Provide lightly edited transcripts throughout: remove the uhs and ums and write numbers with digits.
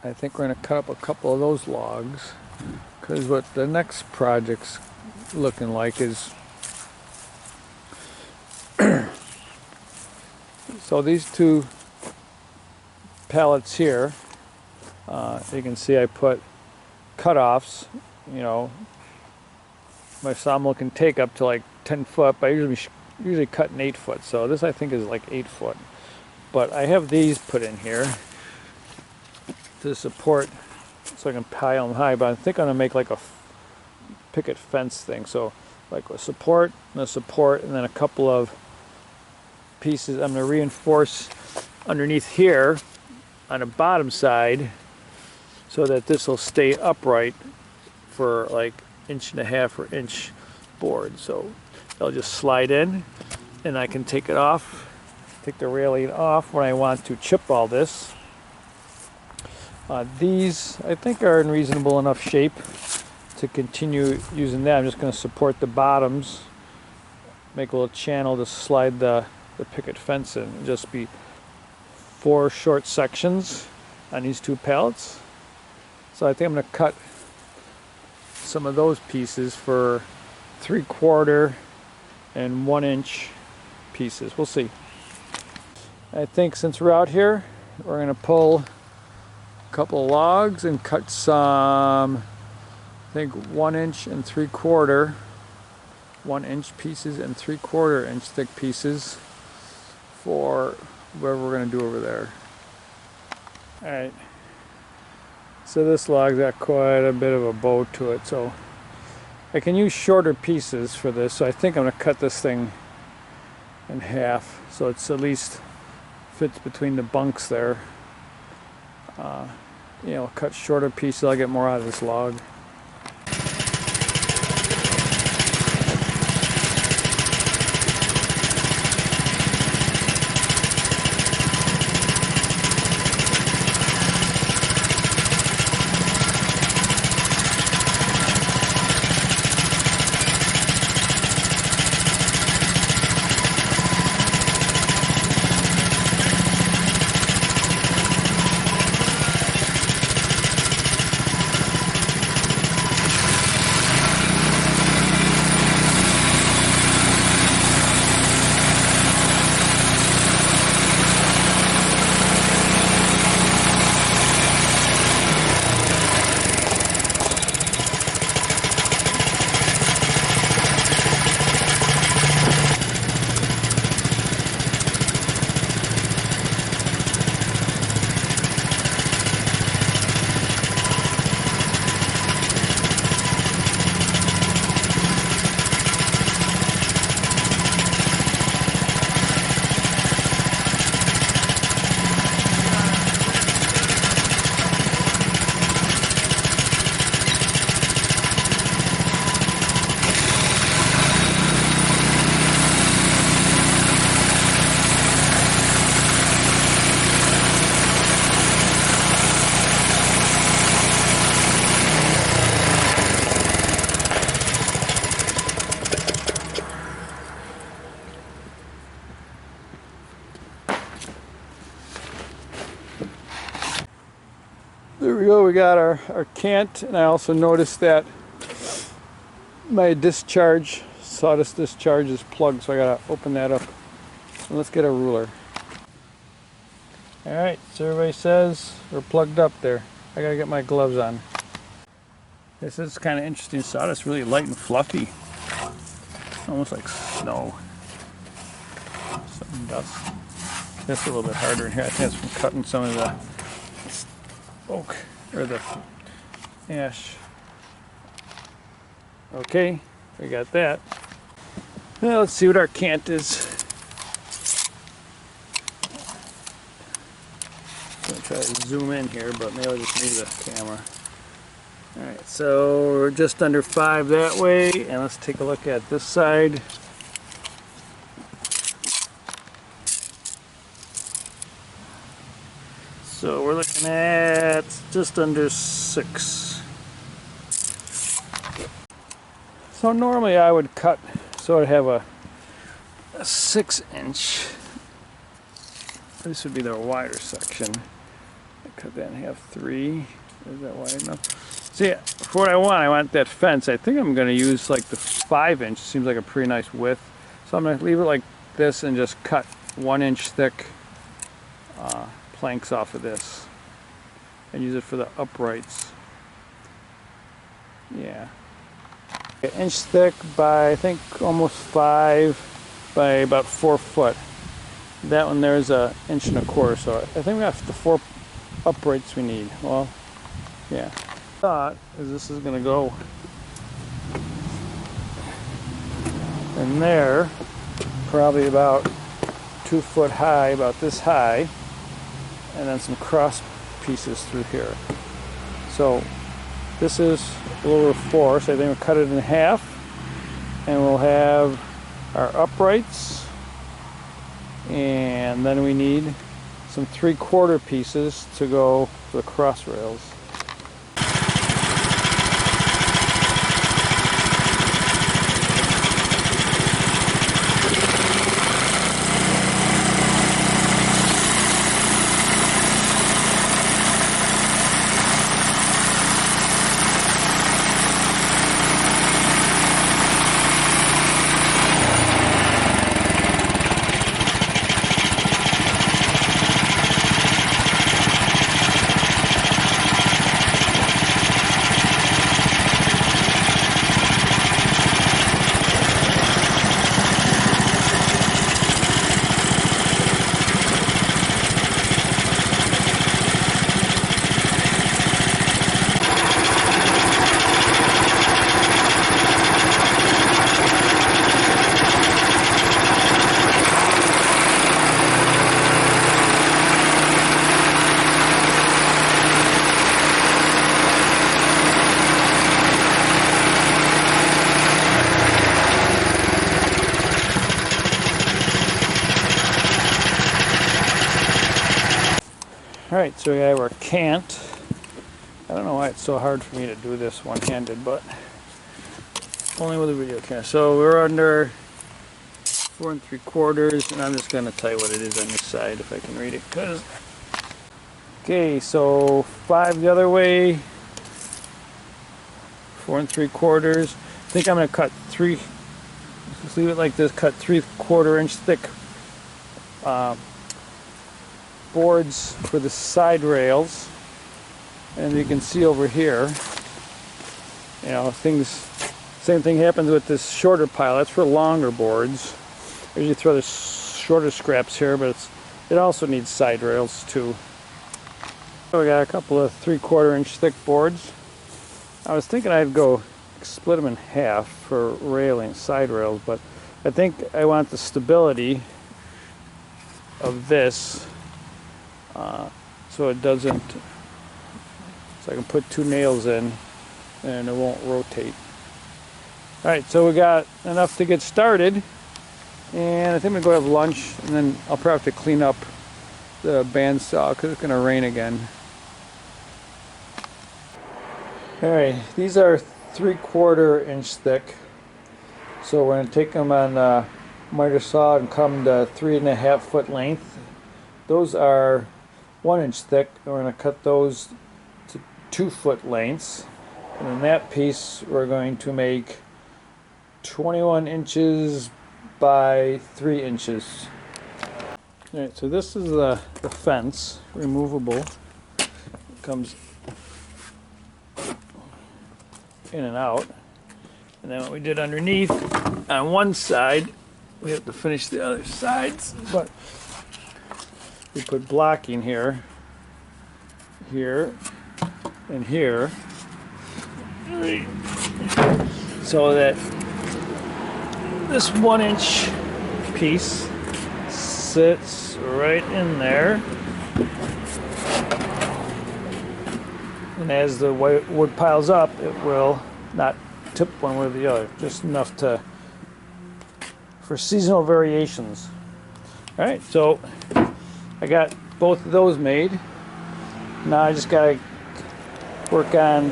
I think we're going to cut up a couple of those logs, because what the next project's looking like is so these two pallets here, you can see I put cutoffs. You know, my sawmill can take up to like 10 foot, but I usually cut in 8 foot. So this I think is like 8 foot. But I have these put in here to support, so I can pile them high. But I think I'm gonna make like a picket fence thing. So like a support and a support, and then a couple of pieces I'm gonna reinforce underneath here on the bottom side, so that this will stay upright for like 1.5 inch board. So they'll just slide in, and I can take it off, take the railing off when I want to chip all this. These I think are in reasonable enough shape to continue using that. I'm just going to support the bottoms, make a little channel to slide the picket fence in, and just be 4 short sections on these 2 pallets. So I think I'm going to cut some of those pieces for 3/4 and 1 inch pieces. We'll see. I think since we're out here, we're going to pull a couple of logs and cut some, I think 1 inch and 3/4, 1 inch pieces and 3/4 inch thick pieces for whatever we're going to do over there. Alright, so this log's got quite a bit of a bow to it, so I can use shorter pieces for this. So I think I'm going to cut this thing in half so it's at least fits between the bunks there. You know, cut shorter pieces, I'll get more out of this log. There we go, we got our cant, and I also noticed that my discharge, sawdust discharge, is plugged, so I gotta open that up. And let's get a ruler. Alright, so everybody says we're plugged up there. I gotta get my gloves on. This is kind of interesting sawdust, really light and fluffy. Almost like snow. Some dust. That's a little bit harder in here. I think it's from cutting some of the oak or the ash. Okay, we got that. Now let's see what our cant is. I'm gonna try to zoom in here, but maybe I'll just need the camera. Alright, so we're just under 5 that way, and let's take a look at this side. So we're looking at just under 6. So normally I would cut, so I'd have a 6 inch. This would be the wider section. Cut that in half, 3. Is that wide enough? See, for what I want that fence, I think I'm going to use like the 5-inch. Seems like a pretty nice width. So I'm going to leave it like this and just cut 1-inch thick planks off of this and use it for the uprights. Yeah. 1-inch thick by I think almost 5 by about 4 foot. That one there's 1.25 inches, so I think we got the 4 uprights we need. Well, yeah. Thought is this is gonna go in there, probably about 2 foot high, about this high, and then some cross pieces through here. So this is a little over 4, so I think we'll cut it in half, and we'll have our uprights, and then we need some 3/4 pieces to go for the cross rails. Alright, so we have our cant. I don't know why it's so hard for me to do this one-handed, but only with a video camera. So we're under 4 3/4, and I'm just going to tell you what it is on this side if I can read it. Okay, so 5 the other way, 4 3/4. I think I'm going to cut 3, just leave it like this, cut 3/4 inch thick boards for the side rails. And you can see over here, you know, same thing happens with this shorter pile. That's for longer boards. I usually throw the shorter scraps here, but it also needs side rails too. So we got a couple of 3/4 inch thick boards. I was thinking I'd go split them in half for railing, side rails, but I think I want the stability of this so it doesn't, so I can put 2 nails in and it won't rotate. Alright, so we got enough to get started, and I think I'm going to go have lunch, and then I'll probably have to clean up the bandsaw because it's going to rain again. Alright, these are 3/4 inch thick, so we're going to take them on miter saw and come to 3.5 foot length. Those are 1 inch thick, and we're going to cut those to 2 foot lengths, and then that piece we're going to make 21 inches by 3 inches. Alright, so this is the fence, removable. It comes in and out. And then what we did underneath, on one side, we have to finish the other sides, but we put blocking here, here, and here, so that this 1 inch piece sits right in there, and as the wood piles up, it will not tip one way or the other, just enough for seasonal variations. Alright, so I got both of those made. Now I just gotta work on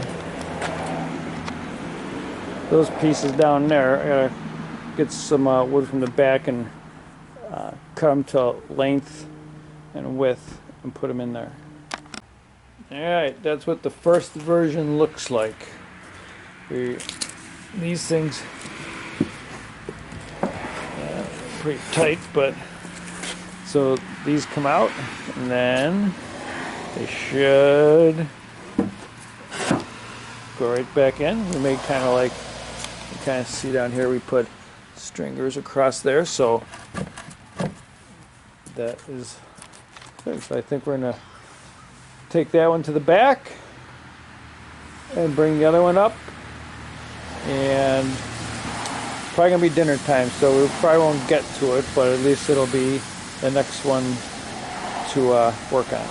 those pieces down there. I gotta get some wood from the back and cut them to length and width and put them in there. Alright, that's what the first version looks like. These things pretty tight, but so these come out and then they should go right back in. We made kind of like, you kind of see down here we put stringers across there, so that is good. So I think we're gonna take that one to the back and bring the other one up, and probably gonna be dinner time, so we probably won't get to it, but at least it'll be the next one to work on.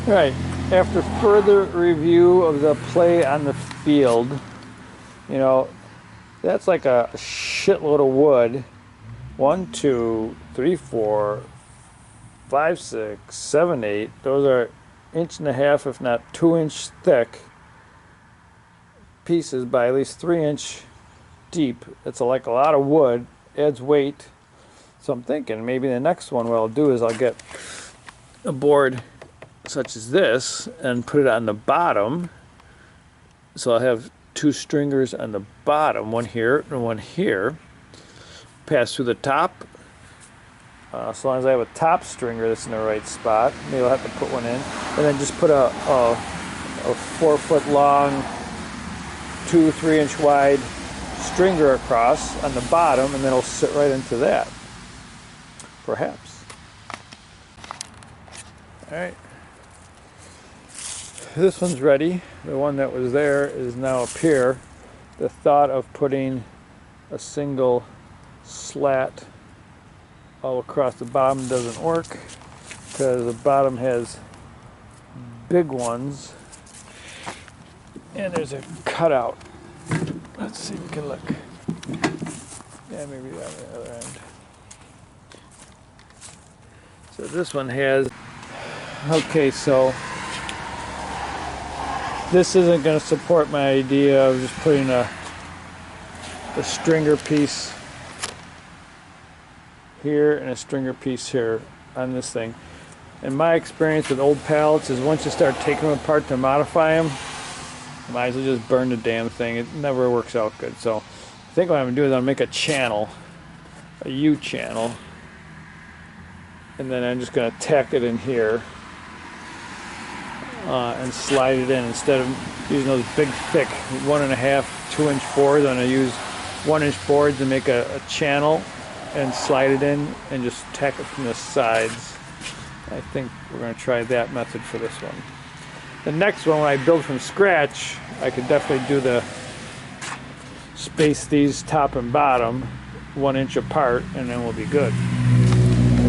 All right, after further review of the play on the field, you know, that's like a shitload of wood. 1, 2, 3, 4, 5, 6, 7, 8. Those are 1.5 inch, if not 2 inch thick pieces by at least 3 inch deep. It's like a lot of wood, adds weight. So I'm thinking maybe the next one what I'll do is I'll get a board such as this and put it on the bottom. So I'll have 2 stringers on the bottom, one here and one here. Pass through the top. As long as I have a top stringer that's in the right spot, maybe I'll have to put one in, and then just put a 4 foot long, 2, 3 inch wide stringer across on the bottom, and then it'll sit right into that. Perhaps. All right. This one's ready. The one that was there is now up here. The thought of putting a single slat all across the bottom doesn't work because the bottom has big ones and there's a cutout. Let's see if we can look. Yeah, maybe on the other end. So this one has, okay, so this isn't going to support my idea of just putting a stringer piece here and a stringer piece here on this thing. And my experience with old pallets is once you start taking them apart to modify them, you might as well just burn the damn thing. It never works out good. So I think what I'm going to do is I'll make a channel, a U channel, and then I'm just going to tack it in here and slide it in. Instead of using those big thick 1.5, 2 inch boards, I'm going to use 1 inch boards and make a channel and slide it in and just tack it from the sides. I think we're going to try that method for this one. The next one, when I build from scratch, I could definitely do the space these top and bottom 1 inch apart, and then we'll be good.